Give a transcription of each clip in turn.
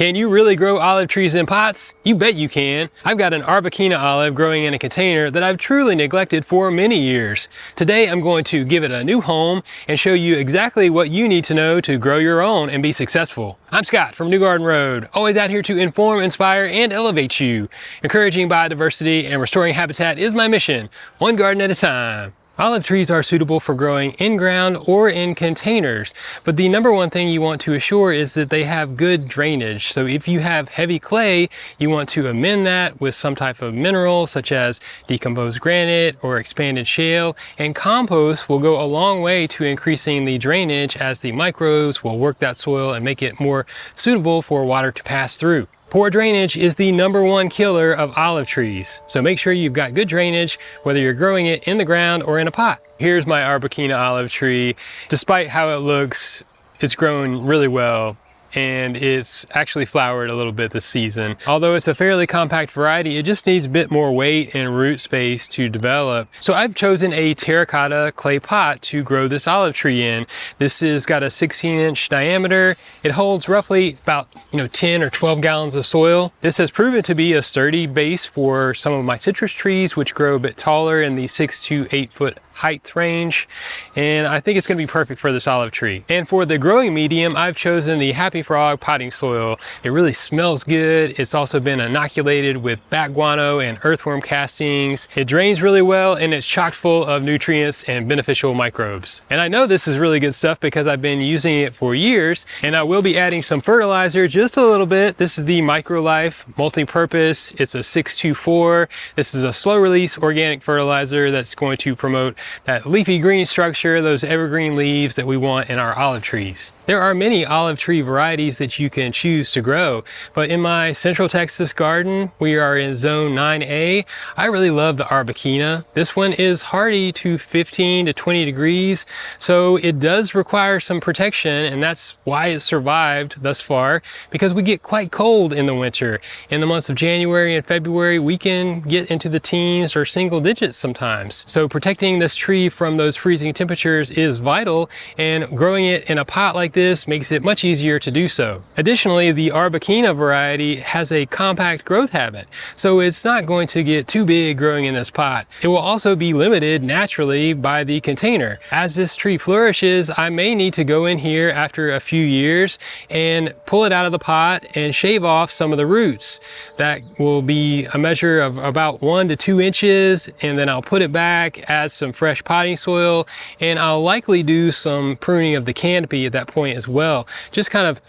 Can you really grow olive trees in pots? You bet you can. I've got an Arbequina olive growing in a container that I've truly neglected for many years. Today I'm going to give it a new home and show you exactly what you need to know to grow your own and be successful. I'm Scott from New Garden Road, always out here to inform, inspire, and elevate you. Encouraging biodiversity and restoring habitat is my mission, one garden at a time. Olive trees are suitable for growing in-ground or in containers, but the number one thing you want to assure is that they have good drainage. So if you have heavy clay, you want to amend that with some type of mineral such as decomposed granite or expanded shale, and compost will go a long way to increasing the drainage as the microbes will work that soil and make it more suitable for water to pass through. Poor drainage is the number one killer of olive trees, so make sure you've got good drainage whether you're growing it in the ground or in a pot. Here's my Arbequina olive tree. Despite how it looks, it's grown really well, and it's actually flowered a little bit this season. Although it's a fairly compact variety, it just needs a bit more weight and root space to develop. So I've chosen a terracotta clay pot to grow this olive tree in. This has got a 16-inch diameter. It holds roughly about 10 or 12 gallons of soil. This has proven to be a sturdy base for some of my citrus trees, which grow a bit taller in the 6 to 8 foot height range, and I think it's going to be perfect for this olive tree. And for the growing medium, I've chosen the Happy Frog potting soil. It really smells good. It's also been inoculated with bat guano and earthworm castings. It drains really well, and it's chock full of nutrients and beneficial microbes. And I know this is really good stuff because I've been using it for years, and I will be adding some fertilizer just a little bit. This is the MicroLife multi-purpose. It's a 624. This is a slow release organic fertilizer that's going to promote that leafy green structure, those evergreen leaves that we want in our olive trees. There are many olive tree varieties that you can choose to grow, but in my Central Texas garden, we are in zone 9A. I really love the Arbequina. This one is hardy to 15 to 20 degrees, so it does require some protection, and that's why it survived thus far, because we get quite cold in the winter. In the months of January and February, we can get into the teens or single digits sometimes. So protecting this tree from those freezing temperatures is vital, and growing it in a pot like this makes it much easier to do so. Additionally, the Arbequina variety has a compact growth habit, so it's not going to get too big growing in this pot. It will also be limited naturally by the container. As this tree flourishes, I may need to go in here after a few years and pull it out of the pot and shave off some of the roots. That will be a measure of about 1 to 2 inches, and then I'll put it back, add some fresh potting soil, and I'll likely do some pruning of the canopy at that point as well, just kind of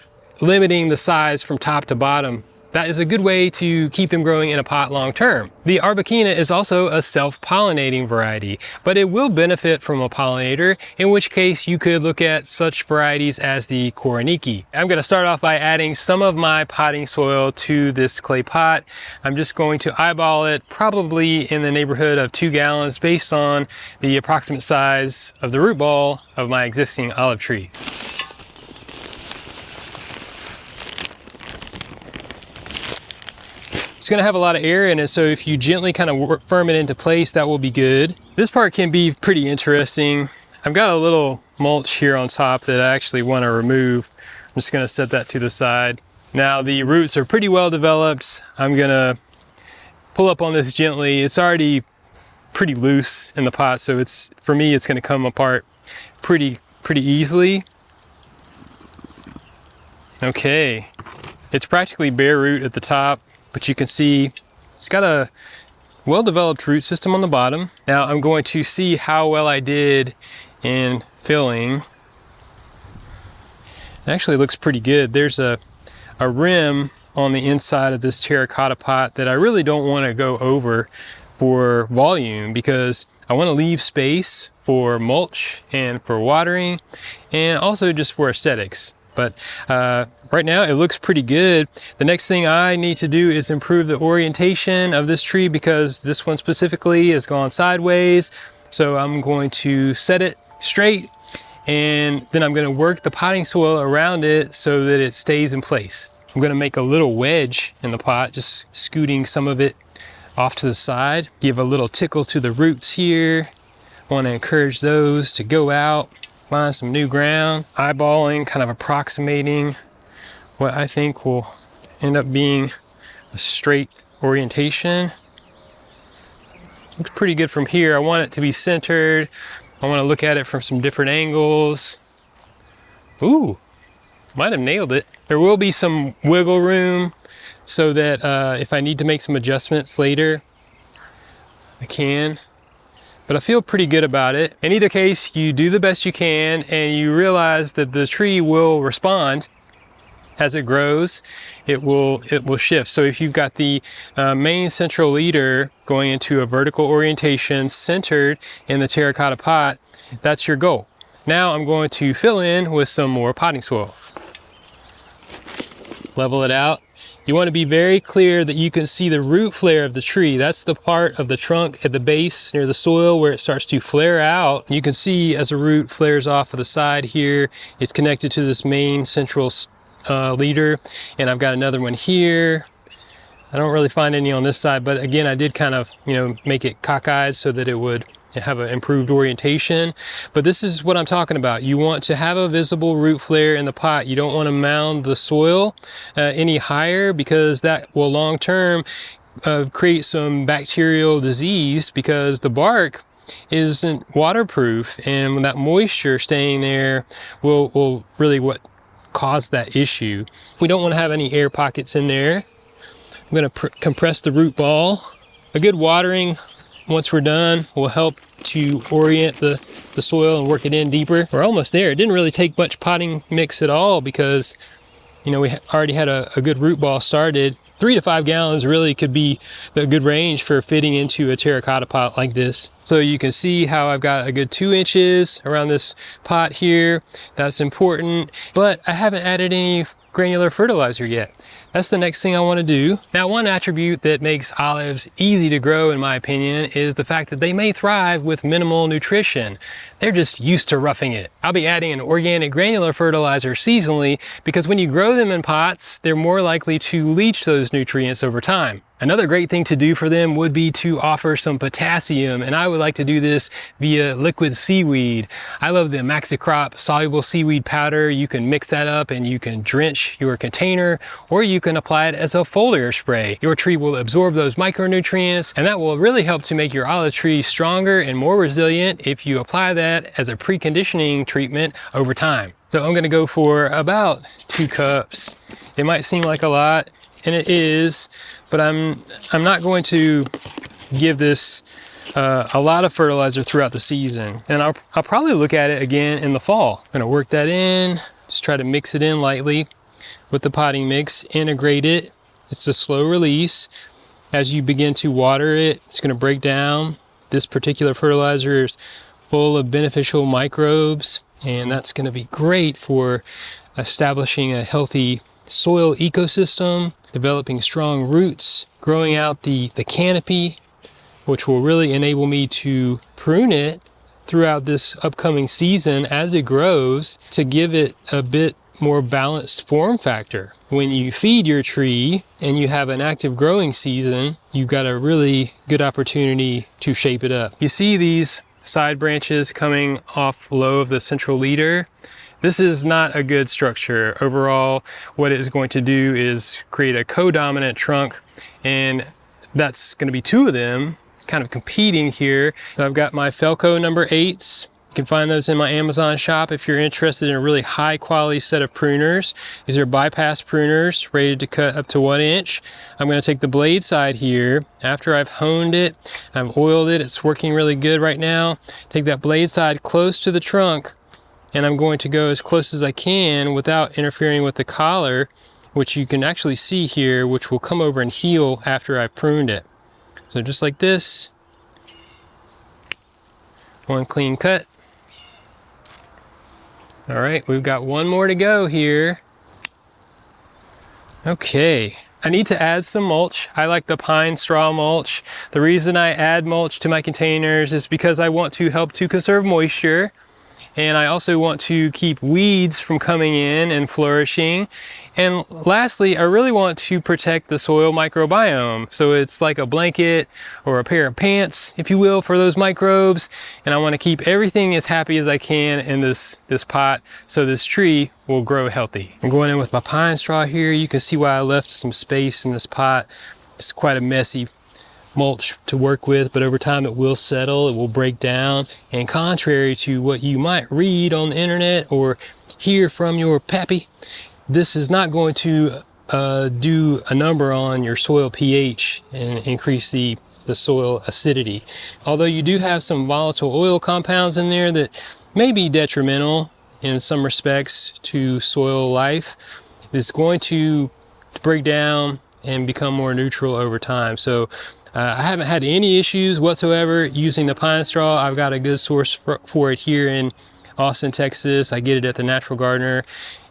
limiting the size from top to bottom. That is a good way to keep them growing in a pot long term. The Arbequina is also a self-pollinating variety, but it will benefit from a pollinator, in which case you could look at such varieties as the Koroniki. I'm going to start off by adding some of my potting soil to this clay pot. I'm just going to eyeball it, probably in the neighborhood of 2 gallons based on the approximate size of the root ball of my existing olive tree. It's going to have a lot of air in it, so if you gently kind of firm it into place, that will be good. This part can be pretty interesting. I've got a little mulch here on top that I actually want to remove. I'm just going to set that to the side. Now the roots are pretty well developed. I'm going to pull up on this gently. It's already pretty loose in the pot, so for me it's going to come apart pretty easily. Okay, it's practically bare root at the top, but you can see it's got a well-developed root system on the bottom. Now I'm going to see how well I did in filling. It actually looks pretty good. There's a rim on the inside of this terracotta pot that I really don't want to go over for volume, because I want to leave space for mulch and for watering, and also just for aesthetics. But right now it looks pretty good. The next thing I need to do is improve the orientation of this tree, because this one specifically has gone sideways. So I'm going to set it straight, and then I'm going to work the potting soil around it so that it stays in place. I'm going to make a little wedge in the pot, just scooting some of it off to the side. Give a little tickle to the roots here. I want to encourage those to go out, find some new ground. Eyeballing, kind of approximating what I think will end up being a straight orientation. Looks pretty good from here. I want it to be centered. I want to look at it from some different angles. Ooh, might have nailed it. There will be some wiggle room so that if I need to make some adjustments later, I can. But I feel pretty good about it. In either case, you do the best you can and you realize that the tree will respond as it grows. It will shift. So if you've got the main central leader going into a vertical orientation centered in the terracotta pot, that's your goal. Now I'm going to fill in with some more potting soil. Level it out. You want to be very clear that you can see the root flare of the tree. That's the part of the trunk at the base near the soil where it starts to flare out. You can see as the root flares off of the side here, it's connected to this main central leader, and I've got another one here. I don't really find any on this side, but again, I did kind of, make it cockeyed so that it would have an improved orientation. But this is what I'm talking about. You want to have a visible root flare in the pot. You don't want to mound the soil any higher, because that will long term create some bacterial disease, because the bark isn't waterproof, and that moisture staying there will really cause that issue. We don't want to have any air pockets in there. I'm going to compress the root ball. A good watering once we're done will help to orient the soil and work it in deeper. We're almost there. It didn't really take much potting mix at all, because we already had a good root ball started. 3 to 5 gallons really could be a good range for fitting into a terracotta pot like this. So you can see how I've got a good 2 inches around this pot here. That's important, but I haven't added any granular fertilizer yet. That's the next thing I want to do. Now, one attribute that makes olives easy to grow, in my opinion, is the fact that they may thrive with minimal nutrition. They're just used to roughing it. I'll be adding an organic granular fertilizer seasonally, because when you grow them in pots, they're more likely to leach those nutrients over time. Another great thing to do for them would be to offer some potassium, and I would like to do this via liquid seaweed. I love the Maxicrop soluble seaweed powder. You can mix that up and you can drench your container, or you can apply it as a foliar spray. Your tree will absorb those micronutrients, and that will really help to make your olive tree stronger and more resilient if you apply that as a preconditioning treatment over time. So I'm going to go for about 2 cups. It might seem like a lot, and it is, but I'm not going to give this a lot of fertilizer throughout the season, and I'll probably look at it again in the fall. I'm going to work that in, just try to mix it in lightly with the potting mix, integrate it. It's a slow release. As you begin to water it, it's going to break down. This particular fertilizer is full of beneficial microbes, and that's going to be great for establishing a healthy soil ecosystem, developing strong roots, growing out the canopy, which will really enable me to prune it throughout this upcoming season as it grows, to give it a bit more balanced form factor. When you feed your tree and you have an active growing season, you've got a really good opportunity to shape it up. You see these side branches coming off low of the central leader. This is not a good structure. Overall, what it is going to do is create a co-dominant trunk, and that's going to be 2 of them kind of competing here. So I've got my Felco number 8s. You can find those in my Amazon shop if you're interested in a really high quality set of pruners. These are bypass pruners rated to cut up to 1 inch. I'm going to take the blade side here. After I've honed it, I've oiled it, it's working really good right now. Take that blade side close to the trunk, and I'm going to go as close as I can without interfering with the collar, which you can actually see here, which will come over and heal after I've pruned it. So just like this, 1 clean cut. All right, we've got 1 more to go here. Okay, I need to add some mulch. I like the pine straw mulch. The reason I add mulch to my containers is because I want to help to conserve moisture. And I also want to keep weeds from coming in and flourishing. And lastly, I really want to protect the soil microbiome. So it's like a blanket or a pair of pants, if you will, for those microbes. And I want to keep everything as happy as I can in this pot so this tree will grow healthy. I'm going in with my pine straw here. You can see why I left some space in this pot. It's quite a messy mulch to work with, but over time it will settle, it will break down. And contrary to what you might read on the internet or hear from your pappy, this is not going to do a number on your soil pH and increase the soil acidity. Although you do have some volatile oil compounds in there that may be detrimental in some respects to soil life, it's going to break down and become more neutral over time. So I haven't had any issues whatsoever using the pine straw. I've got a good source for it here in Austin, Texas. I get it at the Natural Gardener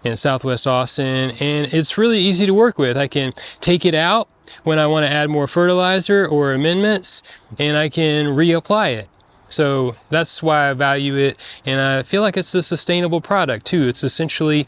in Southwest Austin, and it's really easy to work with. I can take it out when I want to add more fertilizer or amendments, and I can reapply it. So that's why I value it, and I feel like it's a sustainable product too. It's essentially,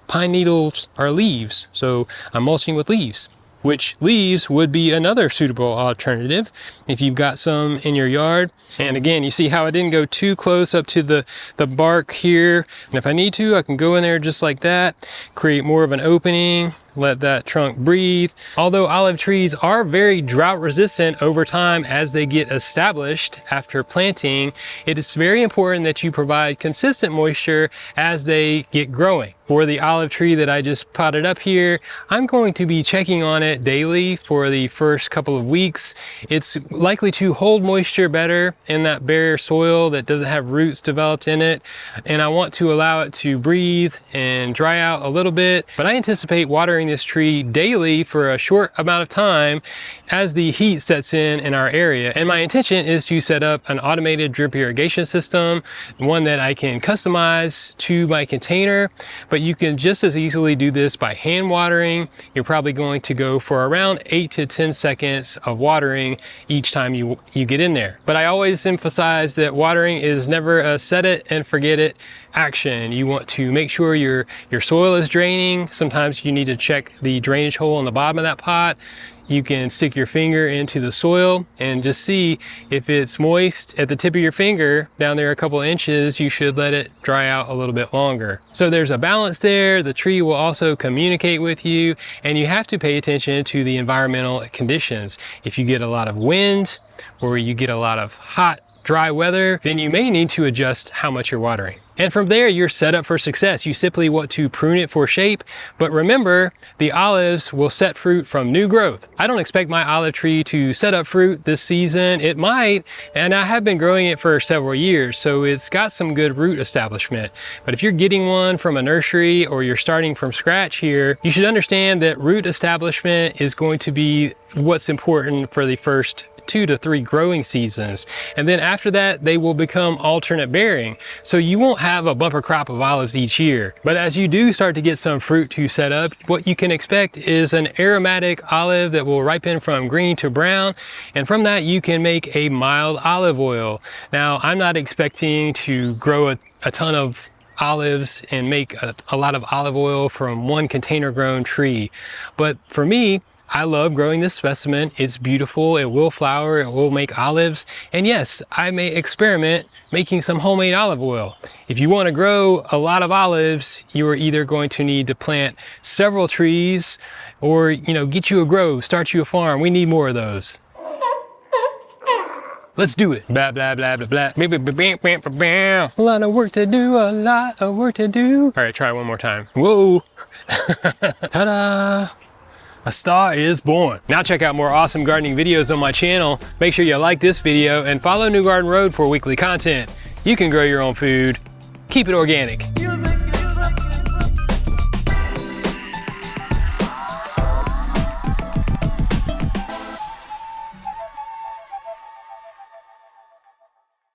pine needles are leaves, so I'm mulching with leaves, which leaves would be another suitable alternative if you've got some in your yard. And again, you see how I didn't go too close up to the bark here. And if I need to, I can go in there just like that, create more of an opening, let that trunk breathe. Although olive trees are very drought resistant over time as they get established after planting, it is very important that you provide consistent moisture as they get growing. For the olive tree that I just potted up here, I'm going to be checking on it daily for the first couple of weeks. It's likely to hold moisture better in that bare soil that doesn't have roots developed in it. And I want to allow it to breathe and dry out a little bit. But I anticipate watering this tree daily for a short amount of time as the heat sets in our area. And my intention is to set up an automated drip irrigation system, one that I can customize to my container. But you can just as easily do this by hand watering. You're probably going to go for around 8 to 10 seconds of watering each time you get in there. But I always emphasize that watering is never a set it and forget it action. You want to make sure your soil is draining. Sometimes you need to check the drainage hole on the bottom of that pot. You can stick your finger into the soil and just see if it's moist at the tip of your finger down there a couple of inches. You should let it dry out a little bit longer. So there's a balance there. The tree will also communicate with you, and you have to pay attention to the environmental conditions. If you get a lot of wind or you get a lot of hot, dry weather, then you may need to adjust how much you're watering. And from there, you're set up for success. You simply want to prune it for shape, but remember, the olives will set fruit from new growth. I don't expect my olive tree to set up fruit this season. It might, and I have been growing it for several years, so it's got some good root establishment. But if you're getting one from a nursery or you're starting from scratch here, you should understand that root establishment is going to be what's important for the first 2 to 3 growing seasons. And then after that, they will become alternate bearing. So you won't have a bumper crop of olives each year. But as you do start to get some fruit to set up, what you can expect is an aromatic olive that will ripen from green to brown. And from that, you can make a mild olive oil. Now, I'm not expecting to grow a ton of olives and make a lot of olive oil from one container grown tree. But for me, I love growing this specimen. It's beautiful, it will flower, it will make olives, and yes, I may experiment making some homemade olive oil. If you want to grow a lot of olives, you are either going to need to plant several trees or, get you a grove, start you a farm. We need more of those. Let's do it. Blah, blah, blah, blah, blah. A lot of work to do, a lot of work to do. All right, try it one more time. Whoa. Ta-da. A star is born. Now check out more awesome gardening videos on my channel. Make sure you like this video and follow New Garden Road for weekly content. You can grow your own food. Keep it organic.